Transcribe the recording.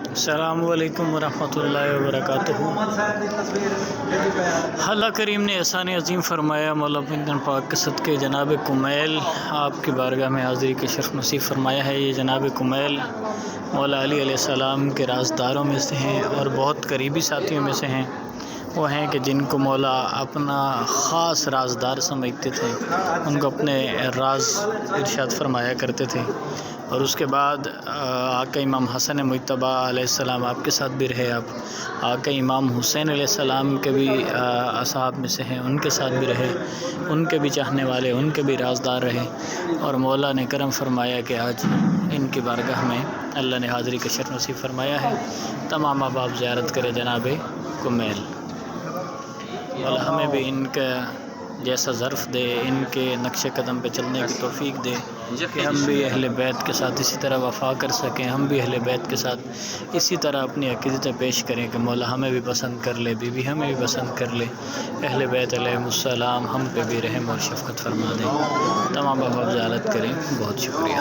السلام علیکم ورحمۃ اللہ وبرکاتہ۔ اللہ کریم نے احسان عظیم فرمایا، مولا بندن پاک کے صدقے جناب کمیل آپ کی بارگاہ میں حاضری کے شرف نصیب فرمایا ہے۔ یہ جناب کمیل مولا علی علیہ السلام کے رازداروں میں سے ہیں اور بہت قریبی ساتھیوں میں سے ہیں۔ وہ ہیں کہ جن کو مولا اپنا خاص رازدار سمجھتے تھے، ان کو اپنے راز ارشاد فرمایا کرتے تھے۔ اور اس کے بعد آقا امام حسن مجتبیٰ علیہ السلام آپ کے ساتھ بھی رہے، آپ آقا امام حسین علیہ السلام کے بھی اصحاب میں سے ہیں، ان کے ساتھ بھی رہے، ان کے بھی چاہنے والے، ان کے بھی رازدار رہے۔ اور مولا نے کرم فرمایا کہ آج ان کی بارگاہ میں اللہ نے حاضری کا شرف نصیب فرمایا ہے۔ تمام احباب زیارت کرے جناب کمیل۔ مولا ہمیں بھی ان کا جیسا ظرف دے، ان کے نقش قدم پہ چلنے کی توفیق دے کہ ہم بھی اہل بیت کے ساتھ اسی طرح وفا کر سکیں، ہم بھی اہل بیت کے ساتھ اسی طرح اپنی عقیدتیں پیش کریں کہ مولا ہمیں بھی پسند کر لے، بی بی ہمیں بھی پسند کر لے، اہل بیت علیہم السلام ہم پہ بھی رحم اور شفقت فرما دیں۔ تمام احباب زیارت کریں، بہت شکریہ۔